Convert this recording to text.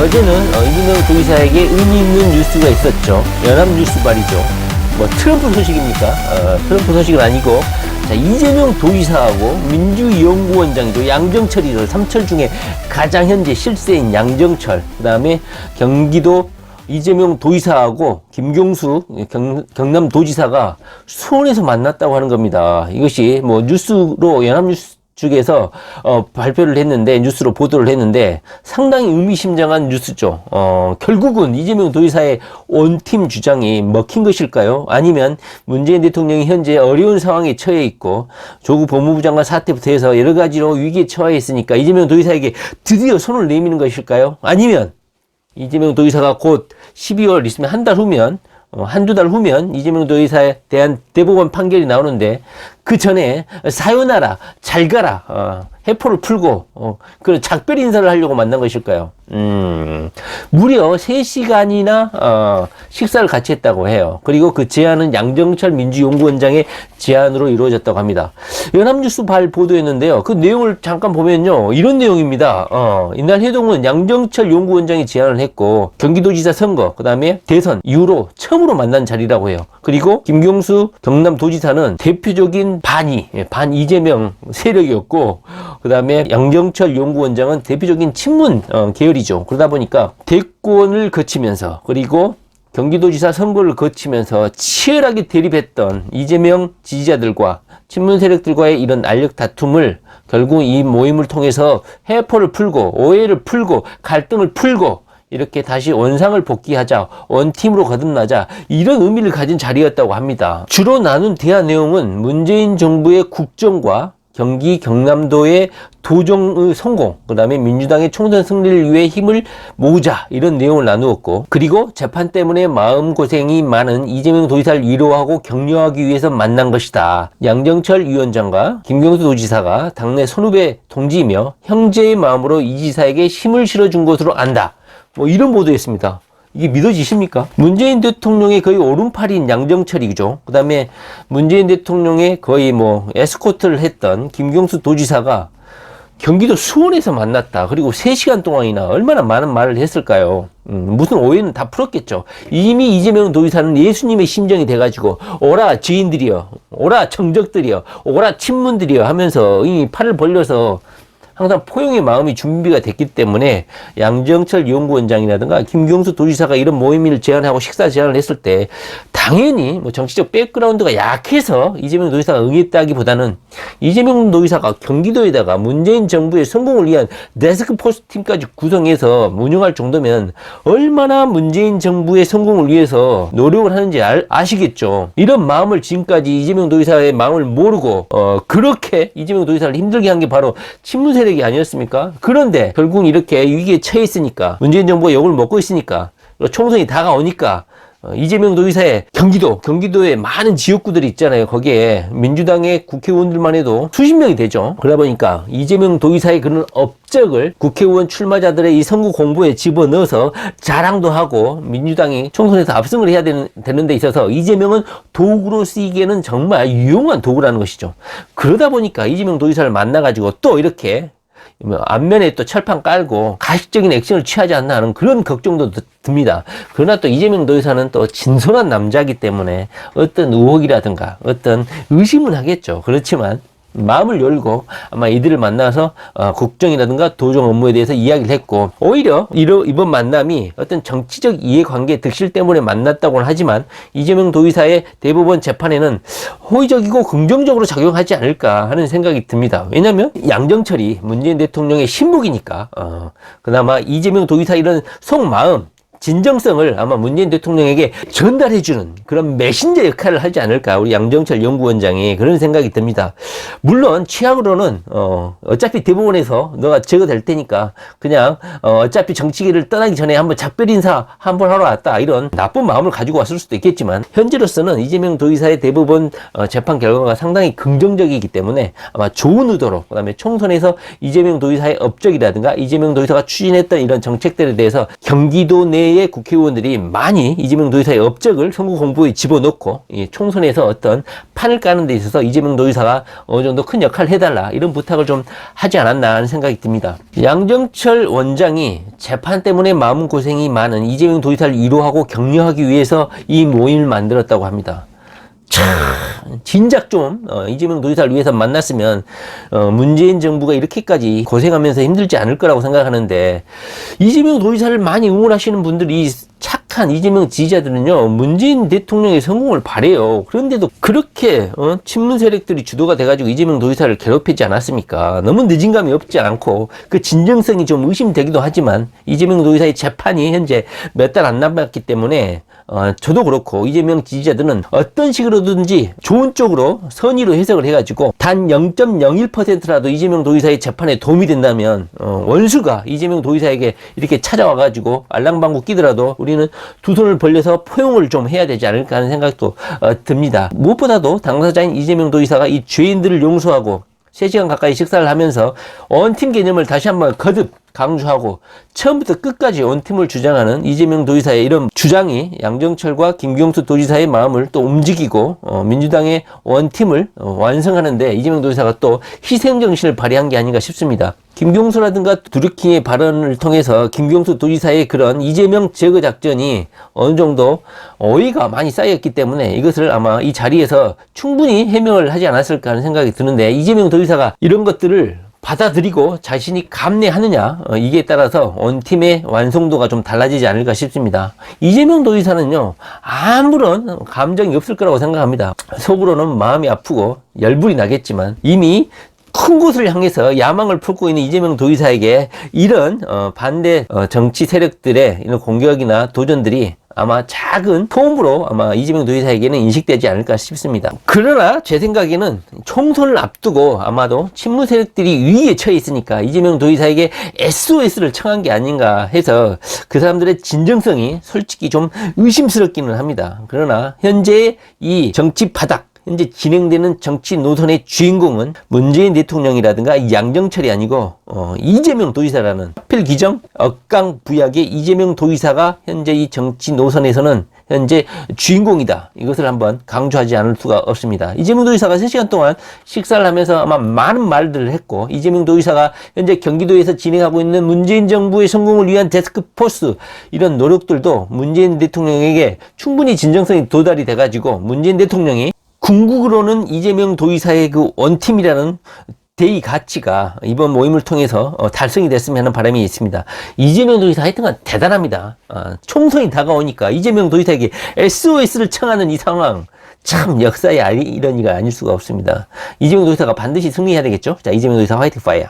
어제는 이재명 도지사에게 의미 있는 뉴스가 있었죠. 연합뉴스 발이죠. 뭐 트럼프 소식입니까? 트럼프 소식은 아니고, 자, 이재명 도지사하고 민주연구원장이죠. 양정철이죠. 삼철 중에 가장 현재 실세인 양정철. 그 다음에 경기도 이재명 도지사하고 김경수 경남도지사가 수원에서 만났다고 하는 겁니다. 이것이 뭐 뉴스로 연합뉴스 쪽에서 발표를 했는데, 뉴스로 보도를 했는데 상당히 의미심장한 뉴스죠. 결국은 이재명 도지사의 원팀 주장이 먹힌 것일까요? 아니면 문재인 대통령이 현재 어려운 상황에 처해 있고 조국 법무부 장관 사태부터 해서 여러 가지로 위기에 처해 있으니까 이재명 도지사에게 드디어 손을 내미는 것일까요? 아니면 이재명 도지사가 곧 12월 있으면 한 달 후면 한두 달 후면 이재명 도지사에 대한 대법원 판결이 나오는데 그 전에 사요나라 잘 가라 해포를 풀고 그런 작별 인사를 하려고 만난 것일까요? 무려 3시간이나 식사를 같이 했다고 해요. 그리고 그 제안은 양정철 민주연구원장의 제안으로 이루어졌다고 합니다. 연합뉴스 발 보도했는데요. 그 내용을 잠깐 보면요, 이런 내용입니다. 이날 회동은 양정철 연구원장이 제안을 했고 경기도지사 선거, 그 다음에 대선 이후로 처음으로 만난 자리라고 해요. 그리고 김경수 경남도지사는 대표적인 반 이재명 세력이었고, 그 다음에 양정철 연구원장은 대표적인 친문 계열이죠. 그러다 보니까 대권을 거치면서 그리고 경기도지사 선거를 거치면서 치열하게 대립했던 이재명 지지자들과 친문 세력들과의 이런 알력 다툼을 결국 이 모임을 통해서 해포를 풀고 오해를 풀고 갈등을 풀고 이렇게 다시 원상을 복귀하자, 원팀으로 거듭나자, 이런 의미를 가진 자리였다고 합니다. 주로 나눈 대화 내용은 문재인 정부의 국정과 경기 경남도의 도정의 성공, 그 다음에 민주당의 총선 승리를 위해 힘을 모으자, 이런 내용을 나누었고, 그리고 재판 때문에 마음고생이 많은 이재명 도지사를 위로하고 격려하기 위해서 만난 것이다. 양정철 위원장과 김경수 도지사가 당내 선후배 동지이며 형제의 마음으로 이 지사에게 힘을 실어준 것으로 안다. 뭐 이런 보도였습니다. 이게 믿어지십니까? 문재인 대통령의 거의 오른팔인 양정철이죠. 그 다음에 문재인 대통령의 거의 뭐 에스코트를 했던 김경수 도지사가 경기도 수원에서 만났다. 그리고 3시간 동안이나 얼마나 많은 말을 했을까요? 무슨 오해는 다 풀었겠죠. 이미 이재명 도지사는 예수님의 심정이 돼가지고 오라 지인들이여, 오라 정적들이여, 오라 친문들이여 하면서 이 팔을 벌려서 항상 포용의 마음이 준비가 됐기 때문에 양정철 연구원장이라든가 김경수 도지사가 이런 모임을 제안하고 식사 제안을 했을 때 당연히 뭐 정치적 백그라운드가 약해서 이재명 도지사가 응했다기보다는 이재명 도지사가 경기도에다가 문재인 정부의 성공을 위한 데스크포스 팀까지 구성해서 운영할 정도면 얼마나 문재인 정부의 성공을 위해서 노력을 하는지 아시겠죠. 이런 마음을 지금까지 이재명 도지사의 마음을 모르고 그렇게 이재명 도지사를 힘들게 한 게 바로 친문 세력이 아니었습니까? 그런데 결국 이렇게 위기에 처해 있으니까, 문재인 정부가 욕을 먹고 있으니까, 총선이 다가오니까 이재명 도지사의 경기도에 많은 지역구들이 있잖아요. 거기에 민주당의 국회의원들만 해도 수십 명이 되죠. 그러다 보니까 이재명 도지사의 그런 업적을 국회의원 출마자들의 이 선거 공부에 집어넣어서 자랑도 하고 민주당이 총선에서 압승을 해야 되는 데 있어서 이재명은 도구로 쓰이기에는 정말 유용한 도구라는 것이죠. 그러다 보니까 이재명 도지사를 만나가지고 또 이렇게 앞면에 또 철판 깔고 가식적인 액션을 취하지 않나 하는 그런 걱정도 듭니다. 그러나 또 이재명 도지사는 또 진솔한 남자이기 때문에 어떤 의혹이라든가 어떤 의심은 하겠죠. 그렇지만 마음을 열고 아마 이들을 만나서 국정이라든가 도정 업무에 대해서 이야기를 했고, 오히려 이번 만남이 어떤 정치적 이해관계 득실 때문에 만났다고는 하지만 이재명 도지사의 대법원 재판에는 호의적이고 긍정적으로 작용하지 않을까 하는 생각이 듭니다. 왜냐하면 양정철이 문재인 대통령의 신복이니까 그나마 이재명 도지사 이런 속마음, 진정성을 아마 문재인 대통령에게 전달해주는 그런 메신저 역할을 하지 않을까, 우리 양정철 연구원장이 그런 생각이 듭니다. 물론 취향으로는 어차피 대법원에서 너가 제거될 테니까 그냥 어차피 정치계를 떠나기 전에 한번 작별 인사 한번 하러 왔다, 이런 나쁜 마음을 가지고 왔을 수도 있겠지만 현재로서는 이재명 도지사의 대법원 재판 결과가 상당히 긍정적이기 때문에 아마 좋은 의도로, 그 다음에 총선에서 이재명 도지사의 업적이라든가 이재명 도지사가 추진했던 이런 정책들에 대해서 경기도 내 국내의 국회의원들이 많이 이재명 도지사의 업적을 선거 공보에 집어넣고 총선에서 어떤 판을 까는 데 있어서 이재명 도지사가 어느 정도 큰 역할을 해달라 이런 부탁을 좀 하지 않았나 하는 생각이 듭니다. 양정철 원장이 재판 때문에 마음고생이 많은 이재명 도지사를 위로하고 격려하기 위해서 이 모임을 만들었다고 합니다. 참 진작 좀 이재명 도지사를 위해서 만났으면 문재인 정부가 이렇게까지 고생하면서 힘들지 않을 거라고 생각하는데, 이재명 도지사를 많이 응원하시는 분들이 착한 이재명 지지자들은요 문재인 대통령의 성공을 바래요. 그런데도 그렇게 친문 세력들이 주도가 돼가지고 이재명 도지사를 괴롭히지 않았습니까? 너무 늦은 감이 없지 않고 그 진정성이 좀 의심되기도 하지만 이재명 도지사의 재판이 현재 몇 달 안 남았기 때문에 저도 그렇고 이재명 지지자들은 어떤 식으로든지 좋은 쪽으로 선의로 해석을 해가지고 단 0.01%라도 이재명 도지사의 재판에 도움이 된다면 원수가 이재명 도지사에게 이렇게 찾아와가지고 알랑방구 끼더라도 우리는 두 손을 벌려서 포용을 좀 해야 되지 않을까 하는 생각도 듭니다. 무엇보다도 당사자인 이재명 도지사가 이 죄인들을 용서하고 3시간 가까이 식사를 하면서 원팀 개념을 다시 한번 거듭 강조하고 처음부터 끝까지 원팀을 주장하는 이재명 도지사의 이런 주장이 양정철과 김경수 도지사의 마음을 또 움직이고 민주당의 원팀을 완성하는데 이재명 도지사가 또 희생정신을 발휘한 게 아닌가 싶습니다. 김경수라든가 두루킹의 발언을 통해서 김경수 도지사의 그런 이재명 제거 작전이 어느 정도 오해가 많이 쌓였기 때문에 이것을 아마 이 자리에서 충분히 해명을 하지 않았을까 하는 생각이 드는데, 이재명 도지사가 이런 것들을 받아들이고 자신이 감내하느냐, 이게 따라서 원팀의 완성도가 좀 달라지지 않을까 싶습니다. 이재명 도지사는요 아무런 감정이 없을 거라고 생각합니다. 속으로는 마음이 아프고 열불이 나겠지만 이미 큰 곳을 향해서 야망을 품고 있는 이재명 도지사에게 이런 반대 정치 세력들의 이런 공격이나 도전들이 아마 작은 도움으로 아마 이재명 도지사에게는 인식되지 않을까 싶습니다. 그러나 제 생각에는 총선을 앞두고 아마도 친문 세력들이 위기에 처해 있으니까 이재명 도지사에게 SOS를 청한 게 아닌가 해서 그 사람들의 진정성이 솔직히 좀 의심스럽기는 합니다. 그러나 현재 이 정치 바닥, 현재 진행되는 정치 노선의 주인공은 문재인 대통령이라든가 양정철이 아니고 이재명 도지사라는 하필 기정 억강부약의 이재명 도지사가 현재 이 정치 노선에서는 현재 주인공이다. 이것을 한번 강조하지 않을 수가 없습니다. 이재명 도지사가 3시간 동안 식사를 하면서 아마 많은 말들을 했고, 이재명 도지사가 현재 경기도에서 진행하고 있는 문재인 정부의 성공을 위한 데스크포스 이런 노력들도 문재인 대통령에게 충분히 진정성이 도달이 돼가지고 문재인 대통령이 궁극으로는 이재명 도지사의 그 원팀이라는 대의 가치가 이번 모임을 통해서 달성이 됐으면 하는 바람이 있습니다. 이재명 도지사 하여튼간 대단합니다. 총선이 다가오니까 이재명 도지사에게 SOS를 청하는 이 상황, 참 역사의 이러니가 아닐 수가 없습니다. 이재명 도지사가 반드시 승리해야 되겠죠. 자, 이재명 도지사 화이팅 파이어.